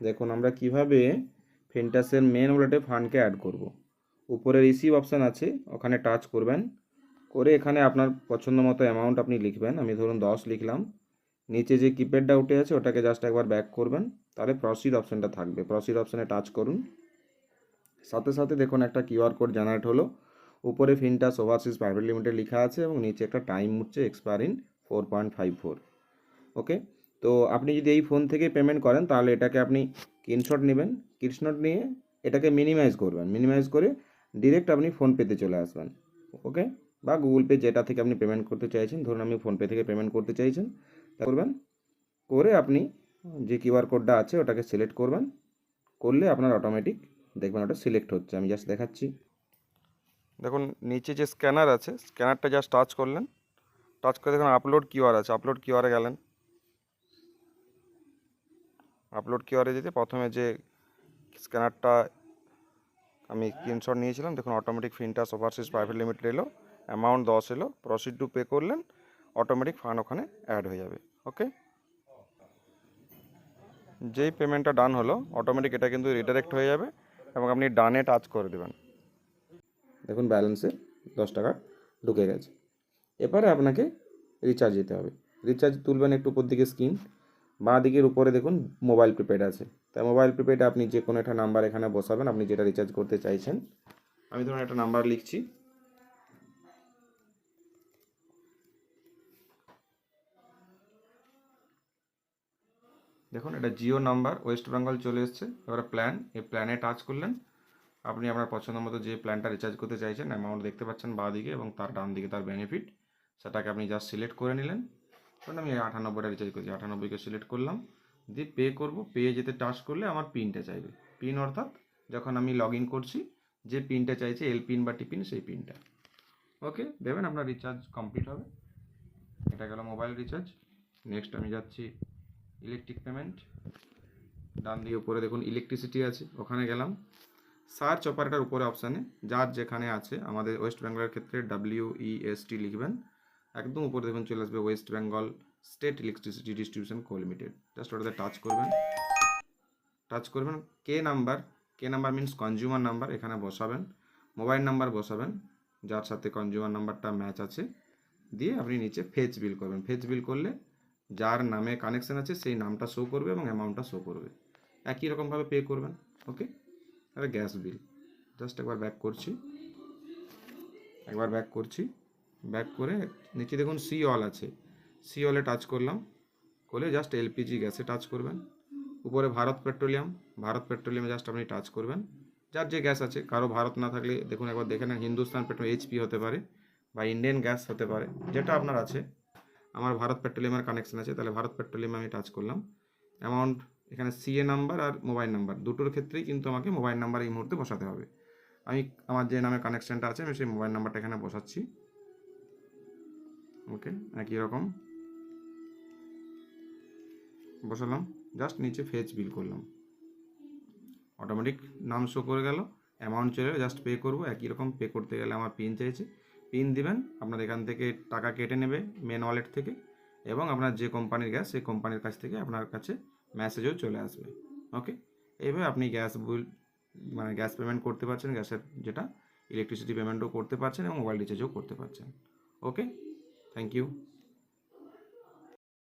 দেখুন আমরা কিভাবে ফেন্টাসের মেন ওয়ালেটে ফান্ডকে অ্যাড করব। উপরে রিসিভ অপশান আছে, ওখানে টাচ করবেন, করে এখানে আপনার পছন্দ মতো অ্যামাউন্ট আপনি লিখবেন। আমি ধরুন 10 লিখলাম। নিচে যে কিপ্যাডটা উঠে আছে ওটাকে জাস্ট একবার ব্যাক করবেন, তাহলে প্রসিড অপশানটা থাকবে, প্রসিড অপশানে টাচ করুন। সাথে সাথে দেখুন একটা কিউআর কোড জেনারেট হলো। উপরে ফিনটাস ওভারসিজ প্রাইভেট লিমিটেড লেখা আছে এবং নিচে একটা টাইম উঠছে এক্সপায়ার ইন 4.54। ওকে, তো আপনি যদি এই ফোন থেকে পেমেন্ট করেন তাহলে এটাকে আপনি স্ক্রিনশট নেবেন, স্ক্রিনশট নিয়ে এটাকে মিনিমাইজ করবেন, মিনিমাইজ করে ডিরেক্ট আপনি ফোনপেতে চলে আসবেন। ওকে, বা গুগল পে যেটা থেকে আপনি পেমেন্ট করতে চাইছেন, ধরুন আমি ফোনপে থেকে পেমেন্ট করতে চাইছেন, তা করবেন। করে আপনি যে কিউআর কোডটা আছে ওটাকে সিলেক্ট করবেন, করলে আপনার অটোমেটিক দেখবেন ওটা সিলেক্ট হচ্ছে। আমি জাস্ট দেখাচ্ছি। দেখুন নিচে যে স্ক্যানার আছে, স্ক্যানারটা জাস্ট টাচ করলেন, টাচ করে দেখুন আপলোড কিউআর আছে, আপলোড কিউআরে গেলেন। আপলোড কিউআরে যেতে প্রথমে যে স্ক্যানারটা আমি স্ক্রিনশট নিয়েছিলাম, দেখুন অটোমেটিক ফিনটাস ওভারসিজ প্রাইভেট লিমিটেড এলো, অ্যামাউন্ট 10 এলো, প্রসিড টু পে করলেন, অটোমেটিক ফান্ড ওখানে অ্যাড হয়ে যাবে। ওকে, যেই পেমেন্টটা ডান হলো অটোমেটিক এটা কিন্তু রিডাইরেক্ট হয়ে যাবে এবং আপনি ডানে টাচ করে দেবেন। দেখুন ব্যালেন্সে 10 টাকা ঢুকে গেছে। এবারে আপনাকে রিচার্জ দিতে হবে। রিচার্জ তুলবেন একটু উপর দিকে স্ক্রিন, বাঁ দিকের উপরে দেখুন মোবাইল প্রিপেড আছে। তাই মোবাইল প্রিপেডে আপনি যে কোনো একটা নাম্বার এখানে বসাবেন, আপনি যেটা রিচার্জ করতে চাইছেন। আমি ধরুন একটা নাম্বার লিখছি, দেখুন এটা জিও নাম্বার, ওয়েস্ট বেঙ্গল চলে এসছে। এবারে প্ল্যান, এই প্ল্যানে টাচ করলেন, আপনি আপনার পছন্দ মতো যে প্ল্যানটা রিচার্জ করতে চাইছেন, অ্যামাউন্ট দেখতে পাচ্ছেন বাঁ দিকে এবং তার ডান দিকে তার বেনিফিট, সেটাকে আপনি জাস্ট সিলেক্ট করে নিলেন। কারণ আমি 98টা রিচার্জ করছি, 98কে সিলেক্ট করলাম, দিয়ে পে করব। পে যেতে টাচ করলে আমার পিনটা চাইবে, পিন অর্থাৎ যখন আমি লগ ইন করছি যে পিনটা চাইছে, এল পিন বা টি পিন, সেই পিনটা ওকে দেবেন, আপনার রিচার্জ কমপ্লিট হবে। এটা গেল মোবাইল রিচার্জ। নেক্সট আমি যাচ্ছি ইলেকট্রিক পেমেন্ট। ডান দিকে উপরে দেখুন ইলেকট্রিসিটি আছে, ওখানে গেলাম। সার্চ অপারেটর উপরে অপশানে যার যেখানে আছে, আমাদের ওয়েস্ট বেঙ্গলের ক্ষেত্রে WEST লিখবেন, একদম উপরে দেখুন চলে আসবে West Bengal state electricity distribution co limited. Just ওটাতে টাচ করবেন, টাচ করবেন। K number means consumer number এখানে বসাবেন, মোবাইল নাম্বার বসাবেন যার সাথে কনজিউমার নাম্বারটা ম্যাচ আছে, দিয়ে আপনি নিচে ফেচ বিল করবেন। ফেচ বিল করলে যার নামে কানেকশান আছে সেই নামটা শো করবে এবং অ্যামাউন্টটা শো করবে, একই রকমভাবে পে করবেন। ওকে, তাহলে গ্যাস বিল জাস্ট একবার ব্যাক করছি, ব্যাক করে নিচে দেখুন সি অল আছে, সি অলে টাচ করলাম, করলে জাস্ট এলপিজি গ্যাসে টাচ করবেন। উপরে ভারত পেট্রোলিয়ামে জাস্ট আপনি টাচ করবেন। যার যে গ্যাস আছে, কারো ভারত না থাকলে দেখুন একবার দেখে নেন, হিন্দুস্তান পেট্রোল HP হতে পারে বা ইন্ডিয়ান গ্যাস হতে পারে, যেটা আপনার আছে। আমার ভারত পেট্রোলিয়ামের কানেকশন আছে, তাহলে ভারত পেট্রোলিয়ামে আমি টাচ করলাম। অ্যামাউন্ট এখানে CA নাম্বার আর মোবাইল নাম্বার দুটোর ক্ষেত্রেই কিন্তু আমাকে মোবাইল নাম্বার এই মুহূর্তে বসাতে হবে। আমি আমার যে নামে কানেকশানটা আছে আমি সেই মোবাইল নাম্বারটা এখানে বসাচ্ছি। ওকে, একই রকম বসালাম, জাস্ট নিচে ফেচ বিল করলাম, অটোমেটিক নাম শো করে গেল, অ্যামাউন্ট চলে গেল, জাস্ট পে করব। একই রকম পে করতে গেলে আমার পিন চাইছে, পিন দিবেন, আপনার এখান থেকে টাকা কেটে নেবে মেন ওয়ালেট থেকে, এবং আপনার যে কোম্পানির গ্যাস সেই কোম্পানির কাছ থেকে আপনার কাছে মেসেজও চলে আসবে। ওকে, এইভাবে আপনি গ্যাস বিল মানে গ্যাস পেমেন্ট করতে পারছেন, গ্যাসের যেটা ইলেকট্রিসিটি পেমেন্টও করতে পারছেন এবং মোবাইল রিচার্জও করতে পারছেন। ওকে, থ্যাংক ইউ।